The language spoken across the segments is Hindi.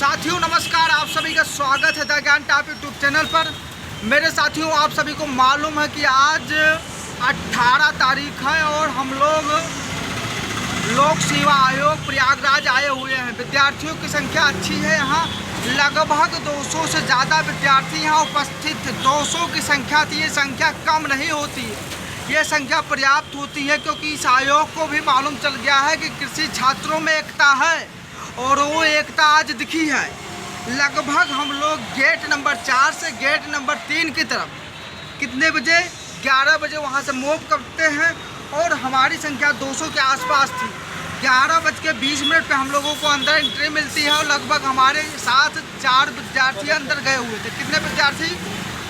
साथियों नमस्कार, आप सभी का स्वागत है द ज्ञान टॉप यूट्यूब चैनल पर। मेरे साथियों, आप सभी को मालूम है कि आज 18 तारीख है और हम लोग लोक सेवा आयोग प्रयागराज आए हुए हैं। विद्यार्थियों की संख्या अच्छी है, यहाँ लगभग 200 से ज़्यादा विद्यार्थी यहाँ उपस्थित थे। 200 की संख्या थी, ये संख्या कम नहीं होती है, ये संख्या पर्याप्त होती है, क्योंकि इस आयोग को भी मालूम चल गया है कि कृषि छात्रों में एकता है और वो एकता आज दिखी है। लगभग हम लोग गेट नंबर 4 से गेट नंबर 3 की तरफ कितने बजे 11 बजे वहाँ से मूव करते हैं और हमारी संख्या 200 के आसपास थी। 11:20 पे हम लोगों को अंदर एंट्री मिलती है और लगभग हमारे साथ 4 विद्यार्थी अंदर गए हुए थे। कितने विद्यार्थी?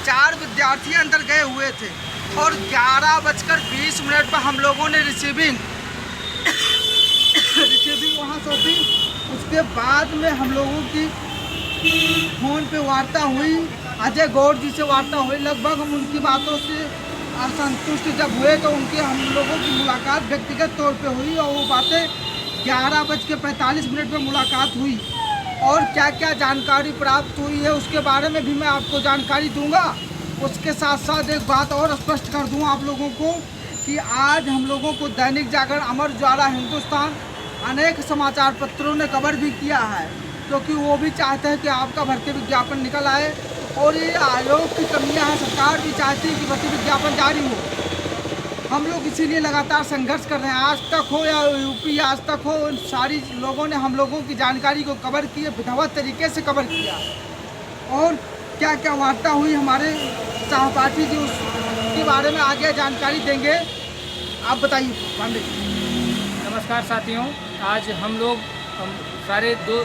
4 विद्यार्थी अंदर गए हुए थे और 11:20 पर हम लोगों ने रिसीविंग वहाँ सौंपी। उसके बाद में हम लोगों की फ़ोन पे वार्ता हुई, अजय गौड़ जी से वार्ता हुई। लगभग हम उनकी बातों से असंतुष्ट जब हुए तो उनकी हम लोगों की मुलाकात व्यक्तिगत तौर पे हुई और वो बातें 11:45 पर मुलाकात हुई और क्या क्या जानकारी प्राप्त हुई है उसके बारे में भी मैं आपको जानकारी दूंगा। उसके साथ साथ एक बात और स्पष्ट कर दूं आप लोगों को कि आज हम लोगों को दैनिक जागरण, अमर उजाला, हिंदुस्तान, अनेक समाचार पत्रों ने कवर भी किया है, क्योंकि वो भी चाहते हैं कि आपका भर्ती विज्ञापन निकल आए और ये आयोग की कमियां हैं। सरकार भी चाहती है कि भर्ती विज्ञापन जारी हो। हम लोग इसीलिए लगातार संघर्ष कर रहे हैं। आज तक हो या यूपी आज तक हो, इन सारी लोगों ने हम लोगों की जानकारी को कवर किए, विधिवत तरीके से कवर किया। और क्या क्या वार्ता हुई हमारे सहपाठी जी, उसके बारे में आगे जानकारी देंगे। आप बताइए पांडे जी। नमस्कार साथियों, आज हम लोग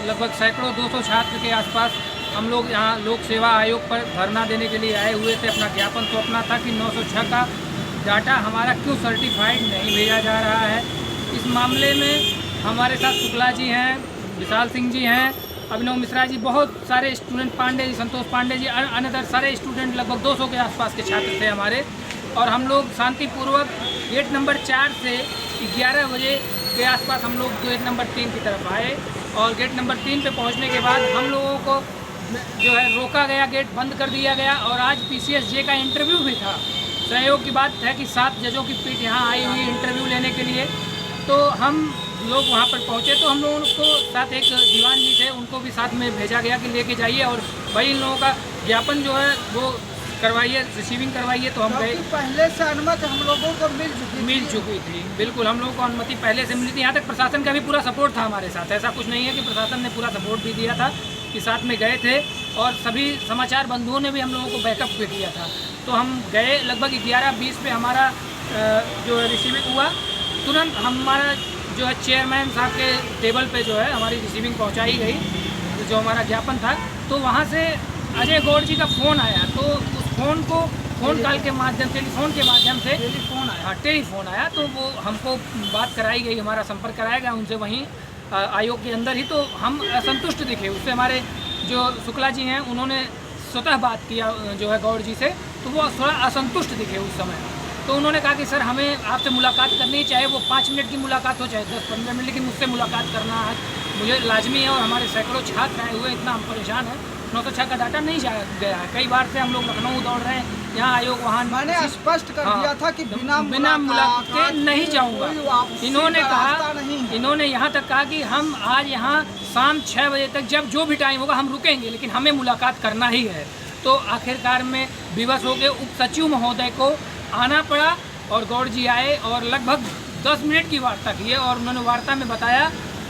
लगभग सैकड़ों 200 छात्र के आसपास हम लोग यहाँ लोक सेवा आयोग पर धरना देने के लिए आए हुए थे। अपना ज्ञापन सौंपना था कि 906 का डाटा हमारा क्यों सर्टिफाइड नहीं भेजा जा रहा है। इस मामले में हमारे साथ शुक्ला जी हैं, विशाल सिंह जी हैं, अभिनव मिश्रा जी, बहुत सारे स्टूडेंट, पांडे जी, संतोष पांडे जी, अनदर सारे स्टूडेंट, लगभग 200 के आसपास के छात्र थे हमारे। और हम लोग शांतिपूर्वक गेट नंबर 4 से 11 बजे के आसपास हम लोग गेट नंबर 3 की तरफ आए और गेट नंबर 3 पे पहुंचने के बाद हम लोगों को जो है रोका गया, गेट बंद कर दिया गया। और आज PCSJ का इंटरव्यू भी था। सहयोग की बात है कि 7 जजों की पीठ यहाँ आई हुई इंटरव्यू लेने के लिए। तो हम लोग वहाँ पर पहुँचे तो हम लोगों को साथ एक दीवान जी थे, उनको भी साथ में भेजा गया कि लेके जाइए और भाई इन लोगों का ज्ञापन जो है वो करवाइए, रिसीविंग करवाइए। तो हम गए। पहले से अनुमति हम लोगों को मिल चुकी थी। बिल्कुल, हम लोगों को अनुमति पहले से मिली थी। यहाँ तक प्रशासन का भी पूरा सपोर्ट था हमारे साथ। ऐसा कुछ नहीं है कि प्रशासन ने पूरा सपोर्ट भी दिया था, कि साथ में गए थे और सभी समाचार बंधुओं ने भी हम लोगों को बैकअप भी किया था। तो हम गए, लगभग 11:20 पे हमारा जो है रिसीविंग हुआ। तुरंत हमारा जो है चेयरमैन साहब के टेबल पे जो है हमारी रिसीविंग पहुँचाई गई, जो हमारा ज्ञापन था। तो वहाँ से अजय गौड़ जी का फ़ोन आया, तो उस फ़ोन को फ़ोन कॉल के माध्यम, टेलीफोन के माध्यम से टेलीफोन आया। तो वो हमको बात कराई गई, हमारा संपर्क कराया गया उनसे वहीं आयोग के अंदर ही। तो हम असंतुष्ट दिखे उससे। हमारे जो शुक्ला जी हैं उन्होंने स्वतः बात किया जो है गौड़ जी से, तो वो थोड़ा असंतुष्ट दिखे उस समय। तो उन्होंने कहा कि सर हमें आपसे मुलाकात करनी है, चाहे वो 5 मिनट की मुलाकात हो चाहे 10-15 मिनट, लेकिन मुझसे मुलाकात करना आज मुझे लाजमी है। और हमारे सैकड़ों छात्र आए हुए, इतना हम परेशान हैं। 906 का डाटा नहीं जा गया है। कई बार से हम लोग लखनऊ दौड़ रहे हैं, यहाँ आयोग वहाँ। मैंने स्पष्ट कर दिया था कि बिना मुलाकात के नहीं जाऊँगा। इन्होंने यहाँ तक कहा कि हम आज यहाँ शाम 6 बजे तक जब जो भी टाइम होगा हम रुकेंगे, लेकिन हमें मुलाकात करना ही है। तो आखिरकार में विवश होकर उप सचिव महोदय को आना पड़ा और गौड़ जी आए और लगभग 10 मिनट की वार्ता की है। और उन्होंने वार्ता में बताया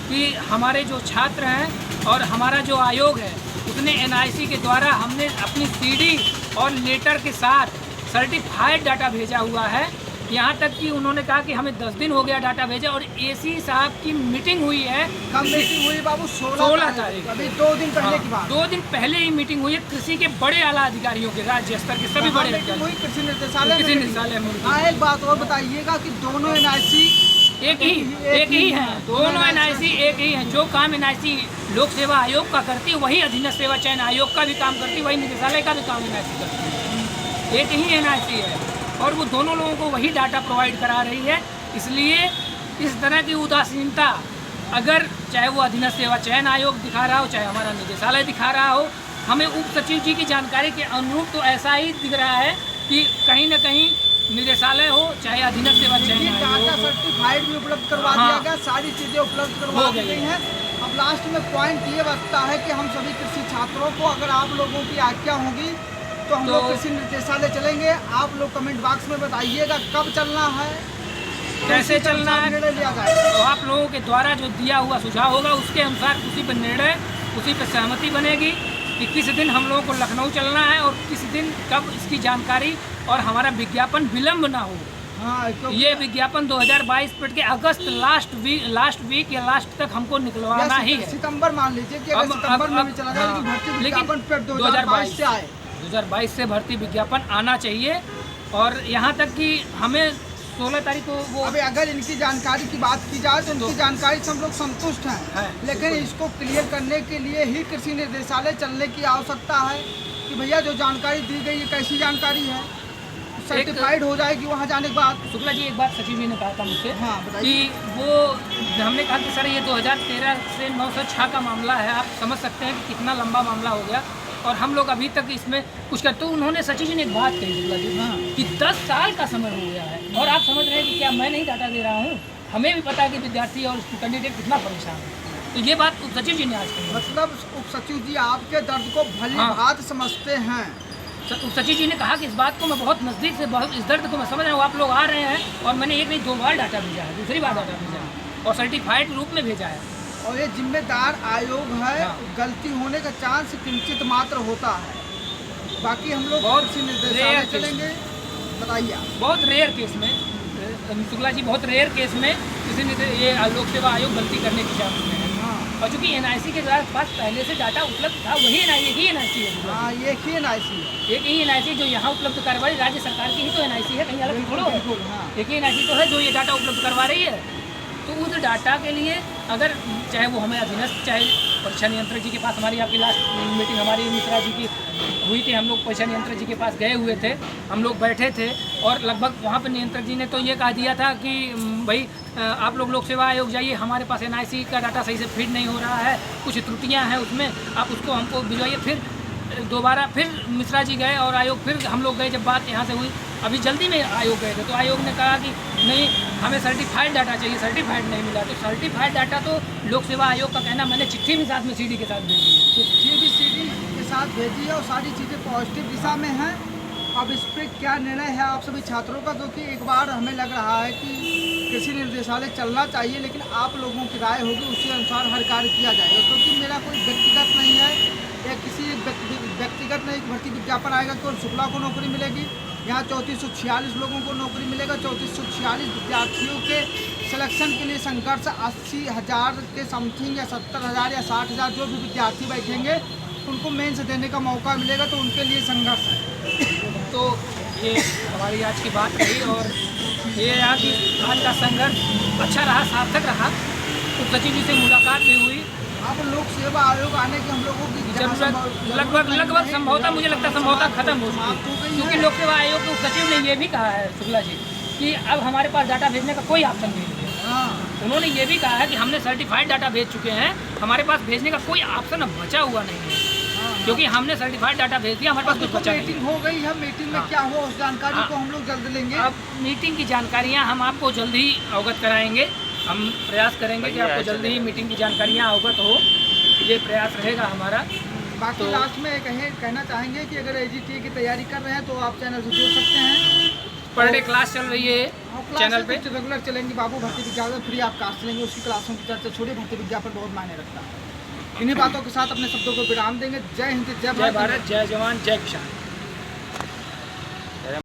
कि हमारे जो छात्र हैं और हमारा जो आयोग है उसने NIC के द्वारा हमने अपनी CD और लेटर के साथ सर्टिफाइड डाटा भेजा हुआ है। यहाँ तक कि उन्होंने कहा कि हमें 10 दिन हो गया डाटा भेजा और AC साहब की मीटिंग हुई है। कब मीटिंग हुई बाबू? 16 तारीख, अभी 2 दिन पहले की बात। 2 दिन पहले ही मीटिंग हुई है कृषि के बड़े आला अधिकारियों के, राज्य स्तर के सभी बड़े हुई कृषि निर्देशालय में। हाँ, एक बात और बताइएगा कि दोनों NIC एक ही हैं। दोनों NIC एक ही हैं। जो काम NIC लोक सेवा आयोग का करती है वही अधीनस्थ सेवा चयन आयोग का भी काम करती है, वही निदेशालय का भी काम NIC करती है। एक ही NIC है और वो दोनों लोगों को वही डाटा प्रोवाइड करा रही है। इसलिए इस तरह की उदासीनता अगर चाहे वो अधीनस्थ सेवा चयन आयोग दिखा रहा हो, चाहे हमारा निदेशालय दिखा रहा हो, हमें उप सचिव जी की जानकारी के अनुरूप तो ऐसा ही दिख रहा है कि कहीं न कहीं निदेशालय हो चाहे अधीनस्थ सेवा चयन आयोग डाटा हो, सर्टिफाइड भी उपलब्ध करवा हाँ। दिया गया, सारी चीज़ें उपलब्ध करवा हो दी गई गई हैं। अब लास्ट में पॉइंट ये बचता है कि हम सभी कृषि छात्रों को, अगर आप लोगों की आज्ञा होगी तो हम लोग कृषि निर्देशालय चलेंगे। आप लोग कमेंट बॉक्स में बताइएगा कब चलना है, कैसे चलना है, निर्णय लिया जाएगा। तो आप लोगों के द्वारा जो दिया हुआ सुझाव होगा उसके अनुसार उसी पर निर्णय, उसी पर सहमति बनेगी कि किस दिन हम लोगों को लखनऊ चलना है और किस दिन कब इसकी जानकारी और हमारा विज्ञापन विलम्ब ना हो। हाँ, क्योंकि ये विज्ञापन 2022 के अगस्त लास्ट वीक या लास्ट तक हमको निकलवाना ही है। सितंबर मान लीजिए कि अगर सितंबर में भी चला जाए, लेकिन भर्ती विज्ञापन फिर 2022 से आए। 2022 से भर्ती विज्ञापन आना चाहिए। और यहाँ तक कि हमें 16 तारीख को वो अभी अगर इनकी जानकारी की बात की जाए तो इनकी जानकारी से हम लोग संतुष्ट हैं, लेकिन इसको क्लियर करने के लिए ही कृषि निर्देशालय चलने की आवश्यकता है कि भैया जो जानकारी दी गई है कैसी जानकारी है, सर्टिफाइड हो जाएगी वहाँ जाने के बाद। शुक्ला जी एक बात सचिव जी ने कहा था मुझसे, हाँ, बताइए। कि वो हमने कहा कि सर ये 2013 से 906 का मामला है, आप समझ सकते हैं कि कितना लंबा मामला हो गया और हम लोग अभी तक इसमें कुछ करते। तो उन्होंने सचिव जी ने एक बात कही शुक्ला जी, हाँ। कि 10 साल का समय हो गया है और आप समझ रहे हैं कि क्या मैं नहीं डाटा दे रहा हूँ, हमें भी पता है कि विद्यार्थी और कैंडिडेट कितना परेशान है। तो ये बात उप सचिव जी ने आज कही। मतलब उप सचिव जी आपके दर्द को भली हाँ। भांति समझते हैं। उप सचिव जी ने कहा कि इस बात को मैं बहुत नज़दीक से, बहुत इस दर्द को मैं समझ रहा हूँ। आप लोग आ रहे हैं और मैंने एक नहीं 2 बार डाटा भेजा है, दूसरी बार डाटा भेजा है और सर्टिफाइड रूप में भेजा है। और ये जिम्मेदार आयोग है, हाँ। गलती होने का चांस किंचित मात्र होता है। बाकी हम लोग बहुत कृषि निर्देशालय rare चलेंगे। बताइए आप। बहुत रेयर केस में शुक्ला जी, बहुत रेयर केस में किसी ने ये लोक सेवा आयोग गलती करने की चांस में है। हाँ, और चूंकि एनआईसी के पास पहले से डाटा उपलब्ध था, वही एक ही एनआईसी है शुक्ला हाँ, ये ही एनआईसी है। जी। एक ही एनआईसी जो यहाँ उपलब्ध करवा रही, राज्य सरकार की ही तो एनआईसी है, कहीं अलग थोड़ा है। बिल्कुल, हाँ। एक ही एनआईसी तो है जो ये डाटा उपलब्ध करवा रही है। तो उस डाटा के लिए अगर चाहे वो हमें अधीनस्थ, चाहे परीक्षा नियंत्रक जी के पास, हमारी आपकी लास्ट मीटिंग हमारी मिश्रा जी की हुई थी, हम लोग परीक्षा नियंत्रक जी के पास गए हुए थे, हम लोग बैठे थे और लगभग वहाँ पर नियंत्रक जी ने तो ये कह दिया था कि भाई आप लोग लोक सेवा आयोग जाइए, हमारे पास एनआईसी का डाटा सही से फीड नहीं हो रहा है, कुछ त्रुटियाँ हैं उसमें, आप उसको हमको भिजवाइए। फिर दोबारा फिर मिश्रा जी गए और आयोग, फिर हम लोग गए, जब बात यहाँ से हुई अभी जल्दी में आयोग गए थे, तो आयोग ने कहा कि नहीं हमें सर्टिफाइड डाटा चाहिए, सर्टिफाइड नहीं मिला। तो सर्टिफाइड डाटा तो लोक सेवा आयोग का कहना, मैंने चिट्ठी भी साथ में सीडी के साथ भेजी है, चिट्ठी भी सीडी के साथ भेजी है और सारी चीज़ें पॉजिटिव दिशा में हैं। अब इस पर क्या निर्णय है आप सभी छात्रों का, क्योंकि एक बार हमें लग रहा है कि कृषि निर्देशालय चलना चाहिए, लेकिन आप लोगों की राय होगी उसी अनुसार हर कार्य किया जाएगा। क्योंकि मेरा कोई व्यक्तिगत नहीं है या किसी व्यक्तिगत नहीं, भर्ती विज्ञापन आएगा केवल शुक्ला को नौकरी मिलेगी। यहाँ 3446 लोगों को नौकरी मिलेगा। 3446 विद्यार्थियों के सिलेक्शन के लिए संघर्ष 80,000 के समथिंग या 70,000 या 60,000 जो भी विद्यार्थी बैठेंगे उनको मेंस देने का मौका मिलेगा, तो उनके लिए संघर्ष है। तो ये हमारी आज की बात रही और ये रहा कि आज का संघर्ष अच्छा रहा, सार्थक रहा। उप सचिव जी से मुलाकात भी हुई। अब लोक सेवा आयोग आने की हम लोगों की जरूरत लगभग संभवतः, मुझे लगता है संभवतः खत्म हो चुकी है, क्योंकि लोक सेवा आयोग के उप सचिव ने ये भी कहा है शुक्ला जी कि अब हमारे पास डाटा भेजने का कोई ऑप्शन नहीं है। हाँ, उन्होंने ये भी कहा है कि हमने सर्टिफाइड डाटा भेज चुके हैं, हमारे पास भेजने का कोई ऑप्शन अब बचा हुआ नहीं है, क्योंकि हमने सर्टिफाइड डाटा भेज दिया, हमारे पास कुछ बचा नहीं। मीटिंग हो गई है, मीटिंग में क्या हुआ उस जानकारी को हम लोग जल्द लेंगे। अब मीटिंग की जानकारियाँ हम आपको जल्द ही अवगत कराएंगे। हम प्रयास करेंगे कि आपको जल्दी ही मीटिंग की जानकारियाँ अवगत हो, ये प्रयास रहेगा हमारा। बाकी तो लास्ट में कहना चाहेंगे कि अगर AGT की तैयारी कर रहे हैं तो आप चैनल से जुड़ सकते हैं। पर डे क्लास चल रही है चैनल पे, रेगुलर चलेंगी। बाबू भर्ती विज्ञापन फ्री आप क्लास चलेंगे, उसकी क्लासों की चर्चा छोड़ी, भर्ती विज्ञापन बहुत मायने रखता है। इन्हीं बातों के साथ अपने शब्दों को विराम देंगे। जय हिंद, जय जय भारत, जय जवान, जय किसान।